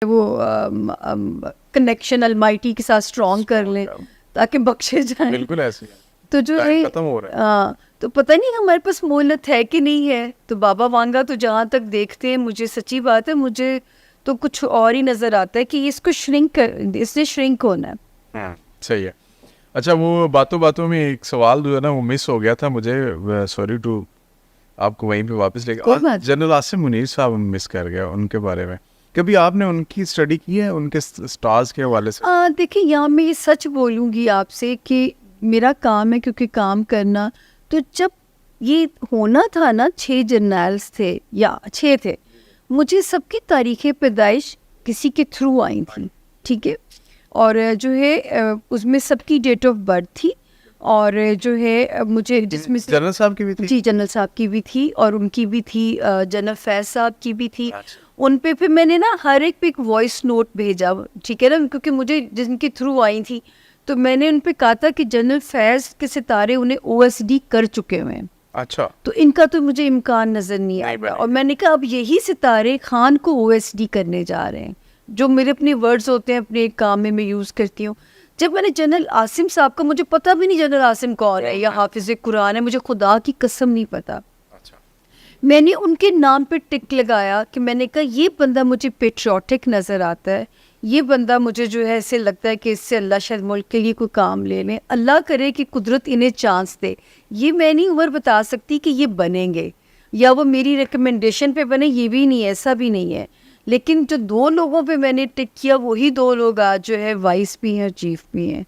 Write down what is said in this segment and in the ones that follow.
وہ connection almighty کے ساتھ اسٹرانگ کر لیں تاکہ بخشے جائیں. بالکل ایسے تو جو ہے ختم ہو رہا ہے. تو پتہ نہیں ہمارے پاس مہلت ہے کہ نہیں ہے. تو بابا وانگا تو جہاں تک دیکھتے ہیں, مجھے سچی بات ہے, مجھے تو کچھ اور ہی نظر آتا ہے کہ اس کو اس نے شرنک ہونا ہے. صحیح ہے. اچھا, وہ باتوں باتوں میں ایک سوال جو ہے نا وہ مس ہو گیا تھا مجھے, سوری ٹو آپ کو وہیں پہ واپس لے کے. جنرل عاصم منیر صاحب مس کر گیا, ان کے بارے میں کبھی آپ نے ان کی اسٹڈی کی ہے, ان کے اسٹارز کے حوالے سے؟ دیکھیں, یہاں میں یہ سچ بولوں گی آپ سے کہ میرا کام ہے کیونکہ کام کرنا. تو جب یہ ہونا تھا نا, 6 جرنیلز تھے یا 6 تھے, مجھے سب کی تاریخ پیدائش کسی کے تھرو آئی تھی, ٹھیک ہے, اور جو ہے اس میں سب کی ڈیٹ آف برتھ تھی, اور جو ہے مجھے جس میں جنرل صاحب کی بھی تھی. جی, جنرل صاحب کی بھی تھی, اور ان کی بھی تھی, جنرل فیض صاحب کی بھی تھی. ان پہ پھر میں نے نا ہر ایک پہ ایک وائس نوٹ بھیجا, ٹھیک ہے نا, کیونکہ مجھے جن کے تھرو آئی تھی تو میں نے ان پہ کہا تھا کہ جنرل فیض کے ستارے انہیں OSD کر چکے ہوئے ہیں. اچھا, تو ان کا تو مجھے امکان نظر نہیں آیا, اور میں نے کہا اب یہی ستارے خان کو OSD کرنے جا رہے ہیں, جو میرے اپنے ورڈز ہوتے ہیں اپنے ایک کام میں یوز کرتی ہوں. جب میں نے جنرل عاصم صاحب کا, مجھے پتہ بھی نہیں جنرل عاصم کون ہے یا حافظ قرآن ہے, مجھے خدا کی قسم نہیں پتا. میں نے ان کے نام پہ ٹک لگایا کہ میں نے کہا یہ بندہ مجھے پیٹریوٹک نظر آتا ہے, یہ بندہ مجھے جو ہے ایسے لگتا ہے کہ اس سے اللہ شاید ملک کے لیے کوئی کام لے لیں, اللہ کرے کہ قدرت انہیں چانس دے. یہ میں نہیں عمر بتا سکتی کہ یہ بنیں گے یا وہ میری ریکمنڈیشن پہ بنے, یہ بھی نہیں, ایسا بھی نہیں ہے. لیکن جو 2 لوگوں پہ میں نے ٹک کیا, وہی 2 لوگ آج جو ہے وائس بھی ہیں, چیف بھی ہیں.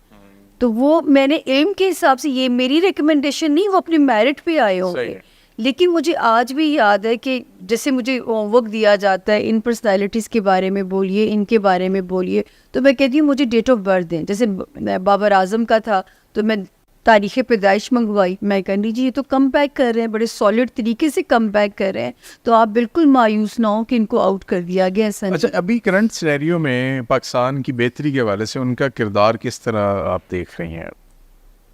تو وہ میں نے علم کے حساب سے, یہ میری ریکمنڈیشن نہیں, وہ اپنی میرٹ پہ آئے ہوں گے. لیکن مجھے آج بھی یاد ہے کہ جیسے مجھے ہوم ورک دیا جاتا ہے, ان پرسنالٹیز کے بارے میں بولیے, ان کے بارے میں بولیے, تو میں کہتی ہوں مجھے ڈیٹ آف برتھ دیں. جیسے بابر اعظم کا تھا تو میں تاریخ پیدائش منگوائی, میں کہنی جی یہ تو کم بیک کر رہے ہیں, بڑے سالڈ طریقے سے کم بیک کر رہے ہیں, تو آپ بالکل مایوس نہ ہو کہ ان کو آؤٹ کر دیا گیا. ایسا اچھا, ابھی کرنٹ سینیریو میں پاکستان کی بہتری کے حوالے سے ان کا کردار کس طرح آپ دیکھ رہی ہیں؟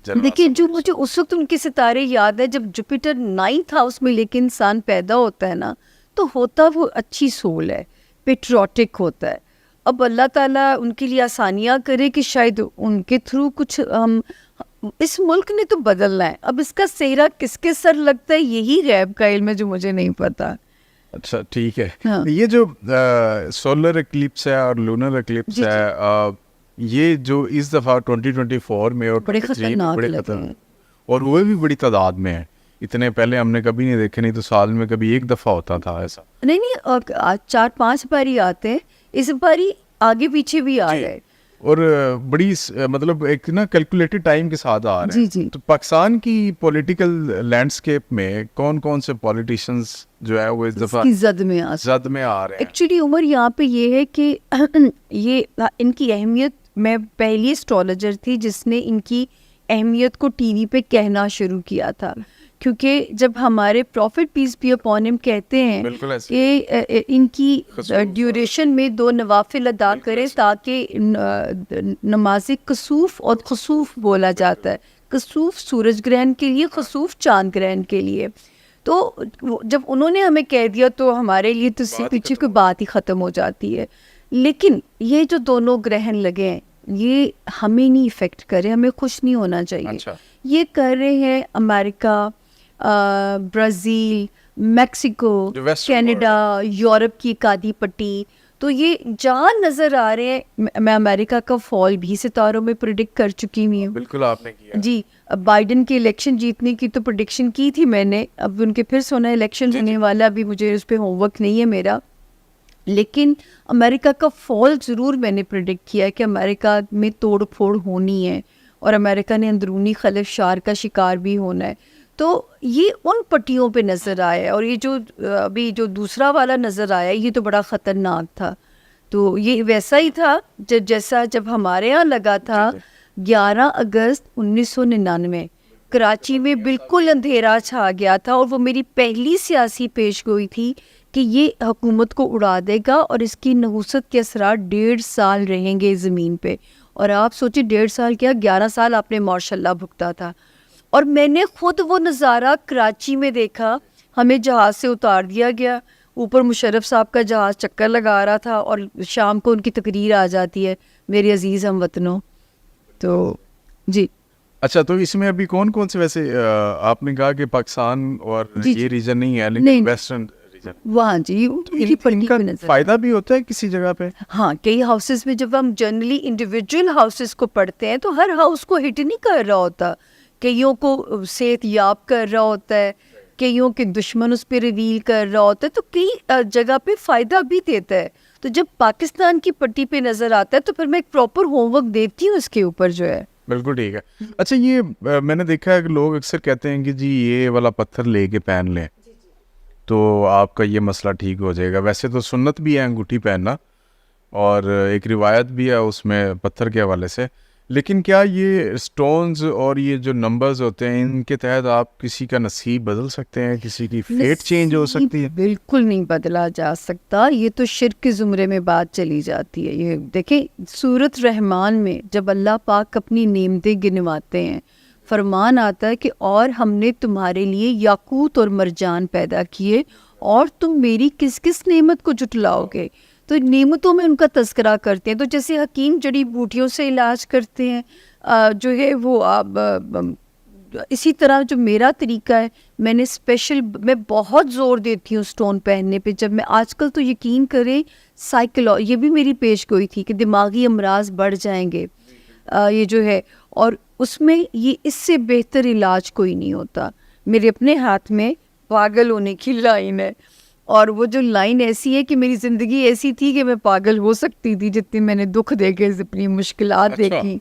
دیکھیے, جو مجھے اس وقت ان کے ستارے یاد ہے جب جوپیٹر 9th ہاؤس میں لے کے انسان پیدا ہوتا ہے نا, تو ہوتا وہ اچھی سول ہے, پیٹریوٹک ہوتا ہے. اب اللہ تعالیٰ ان کے لیے آسانیاں کرے کہ شاید ان کے تھرو کچھ ہم, اس ملک نے تو بدلنا ہے. اب اس کا سہرا کس کے سر لگتا ہے یہی غیب کا علم ہے جو مجھے نہیں پتا. اچھا ٹھیک ہے. یہ جو سولر ایکلپس ہے اور لونر ایکلپس ہے, یہ جو اس دفعہ 2024 میں اور بڑے خطرناک اور وہ بھی بڑی تعداد میں ہے, اتنے پہلے ہم نے کبھی نہیں دیکھے, نہیں تو سال میں کبھی ایک دفعہ ہوتا تھا ایسا. نہیں 4-5 باری آتے ہیں, اس باری آگے پیچھے بھی آ گئے, اور بڑی مطلب ایک نا کیلکولیٹڈ ٹائم کے ساتھ آ رہے ہیں. جی. تو پاکستان کی پولیٹیکل لینڈسکیپ میں کون کون سے پولیٹیشنز جو ہے وہ اس دفعہ زد میں آ رہے ہیں؟ ایکچولی عمر یہاں پہ یہ ہے کہ یہ ان کی اہمیت, میں پہلی اسٹرالوجر تھی جس نے ان کی اہمیت کو ٹی وی پہ کہنا شروع کیا تھا, کیونکہ جب ہمارے profit piece be upon him کہتے ہیں کہ ان کی ڈیوریشن میں 2 نوافل ادا کریں تاکہ نماز کسوف اور خسوف بولا جاتا ہے, کسوف سورج گرہن کے لیے, خسوف چاند گرہن کے لیے. تو جب انہوں نے ہمیں کہہ دیا تو ہمارے لیے تو اس سے پیچھے کوئی بات ہی ختم ہو جاتی ہے. لیکن یہ جو دونوں گرہن لگے ہیں یہ ہمیں نہیں افیکٹ کرے, ہمیں خوش نہیں ہونا چاہیے. یہ کر رہے ہیں امریکہ, برازیل, میکسیکو, کینیڈا, یورپ کی ایک آدھی پٹی. تو یہ جہاں نظر آ رہے ہیں, میں امریکہ کا فال بھی ستاروں میں پریڈکٹ کر چکی ہوئی ہوں. بالکل آپ نے کیا جی. بائیڈن کے الیکشن جیتنے کی تو پریڈکشن کی تھی میں نے, اب ان کے پھر سونا الیکشن ہونے والا, ابھی مجھے اس پہ ہوم ورک نہیں ہے میرا, لیکن امریکہ کا فال ضرور میں نے پریڈکٹ کیا ہے کہ امریکہ میں توڑ پھوڑ ہونی ہے اور امریکہ نے اندرونی خلفشار کا شکار بھی ہونا ہے. تو یہ ان پٹیوں پہ نظر آیا ہے, اور یہ جو ابھی جو دوسرا والا نظر آیا یہ تو بڑا خطرناک تھا. تو یہ ویسا ہی تھا جیسا جب ہمارے ہاں لگا تھا 11 اگست 1999 کراچی میں بالکل اندھیرا چھا گیا تھا, اور وہ میری پہلی سیاسی پیش گوئی تھی کہ یہ حکومت کو اڑا دے گا اور اس کی نحوست کے اثرات 1.5 سال رہیں گے زمین پہ. اور آپ سوچیں 1.5 سال کیا, 11 سال آپ نے ماشاء اللہ بھگتا تھا. اور میں نے خود وہ نظارہ کراچی میں دیکھا, ہمیں جہاز سے اتار دیا گیا, اوپر مشرف صاحب کا جہاز چکر لگا رہا تھا اور شام کو ان کی تقریر آ جاتی ہے میرے عزیز ہم وطنوں. تو جی اچھا، تو اس میں ابھی کون کون سے ویسے آپ نے کہا کہ پاکستان اور یہ ریجن نہیں ہے لیکن ویسٹرن ریجن وہاں جی ان کا فائدہ بھی ہوتا ہے کسی جگہ پہ؟ ہاں کئی ہاؤسز میں جب ہم جنرلی انڈیویجول ہاؤسز کو پڑھتے ہیں تو ہر ہاؤس کو ہٹ نہیں کر رہا ہوتا, کئیوں کو صحت یاب کر رہا ہوتا ہے, کئیوں کے دشمن اس پہ ریویل کر رہا ہوتا ہے, تو کئی جگہ پہ فائدہ بھی دیتا ہے. تو جب پاکستان کی پٹی پہ نظر آتا ہے تو پھر میں ایک پراپر ہوم ورک دیتی ہوں اس کے اوپر جو ہے. بالکل ٹھیک ہے. اچھا یہ میں نے دیکھا ہے کہ لوگ اکثر کہتے ہیں کہ جی یہ والا پتھر لے کے پہن لیں تو آپ کا یہ مسئلہ ٹھیک ہو جائے گا. ویسے تو سنت بھی ہے انگوٹھی پہننا اور ایک روایت بھی ہے اس میں پتھر کے حوالے سے, لیکن کیا یہ سٹونز اور یہ جو نمبرز ہوتے ہیں ان کے تحت آپ کسی کا نصیب بدل سکتے ہیں, کسی کی فیٹ چینج ہو سکتی ہے؟ بالکل نہیں بدلا جا سکتا, یہ تو شرک کے زمرے میں بات چلی جاتی ہے. یہ دیکھیں سورۃ رحمان میں جب اللہ پاک اپنی نعمتیں گنواتے ہیں فرمان آتا ہے کہ اور ہم نے تمہارے لیے یاقوت اور مرجان پیدا کیے اور تم میری کس کس نعمت کو جھٹلاؤ گے. تو نعمتوں میں ان کا تذکرہ کرتے ہیں. تو جیسے حکیم جڑی بوٹیوں سے علاج کرتے ہیں جو ہے وہ اسی طرح جو میرا طریقہ ہے میں نے میں بہت زور دیتی ہوں سٹون پہننے پہ. جب میں آج کل تو یقین کریں یہ بھی میری پیش گوئی تھی کہ دماغی امراض بڑھ جائیں گے یہ جو ہے, اور اس میں یہ اس سے بہتر علاج کوئی نہیں ہوتا. میرے اپنے ہاتھ میں پاگل ہونے کی لائن ہے, اور وہ جو لائن ایسی ہے کہ میری زندگی ایسی تھی کہ میں پاگل ہو سکتی تھی جتنی میں نے دکھ دیکھے, اپنی مشکلات دیکھی.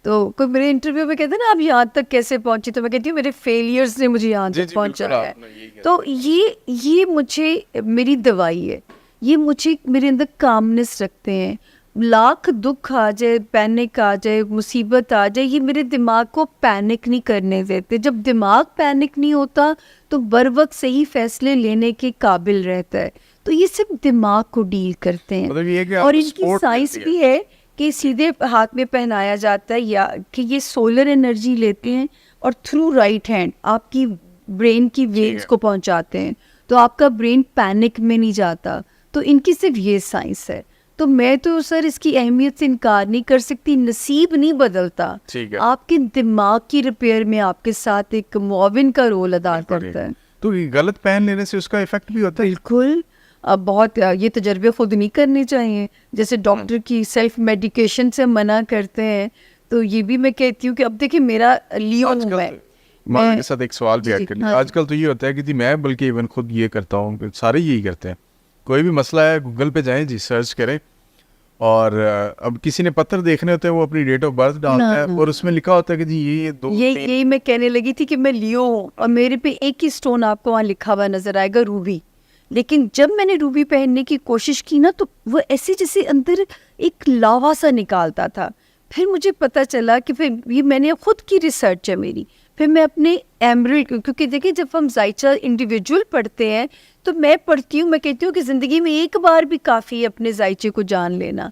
تو کوئی میرے انٹرویو میں کہتے ہیں نا آپ یہاں تک کیسے پہنچی, تو میں کہتی ہوں میرے فیلیئرز نے مجھے یہاں تک پہنچایا ہے. تو یہ مجھے میری دوائی ہے, یہ مجھے میرے اندر کامنس رکھتے ہیں. لاکھ دکھ آ جائے, پینک آ جائے, مصیبت آ جائے, یہ میرے دماغ کو پینک نہیں کرنے دیتے. جب دماغ پینک نہیں ہوتا تو بر وقت صحیح فیصلے لینے کے قابل رہتا ہے. تو یہ صرف دماغ کو ڈیل کرتے ہیں. اور ان کی سائنس بھی ہے کہ سیدھے ہاتھ میں پہنایا جاتا ہے یا کہ یہ سولر انرجی لیتے ہیں اور تھرو رائٹ ہینڈ آپ کی برین کی ویوز کو پہنچاتے ہیں, تو آپ کا برین پینک میں نہیں جاتا. تو ان کی صرف یہ سائنس ہے. تو میں تو سر اس کی اہمیت سے انکار نہیں کر سکتی. نصیب نہیں بدلتا, آپ کے دماغ کی ریپیئر میں آپ کے ساتھ ایک معاون کا رول ادا کرتا ہے. تو غلط پہن لینے سے اس کا ایفیکٹ بھی ہوتا ہے؟ بالکل. اب بہت یہ تجربے خود نہیں کرنے چاہیے. جیسے ڈاکٹر کی سیلف میڈیکیشن سے منع کرتے ہیں, تو یہ بھی میں کہتی ہوں کہ اب دیکھیں میرا لیو ہے. میرے ساتھ ایک سوال بھی ایڈ کر لیں. آج کل تو یہ ہوتا ہے کہ جی میں بلکہ ایون خود یہ کرتا ہوں, سارے یہی کرتے ہیں. کوئی بھی مسئلہ ہے گوگل پہ جائیں جی, سرچ کریں, اور اب کسی نے پتھر دیکھنے ہوتے ہیں وہ اپنی ڈیٹ آف برتھ ڈالتا ہے اور اس میں لکھا ہوتا ہے کہ جی یہ یہی میں کہنے لگی تھی کہ میں لیو ہوں, اور میرے پہ ایک ہی سٹون آپ کو وہاں لکھا ہوا نظر آئے گا, روبی. لیکن جب میں نے روبی پہننے کی کوشش کی نا تو وہ ایسے جیسے اندر ایک لاوا سا نکالتا تھا. پھر مجھے پتہ چلا کہ پھر یہ میں نے خود کی ریسرچ ہے میری. پھر میں اپنے ایمرلڈ, کیونکہ دیکھیں جب ہم ذائچہ انڈیویجول پڑھتے ہیں تو میں پڑھتی ہوں, میں کہتی ہوں کہ زندگی میں ایک بار بھی کافی ہے اپنے ذائچے کو جان لینا.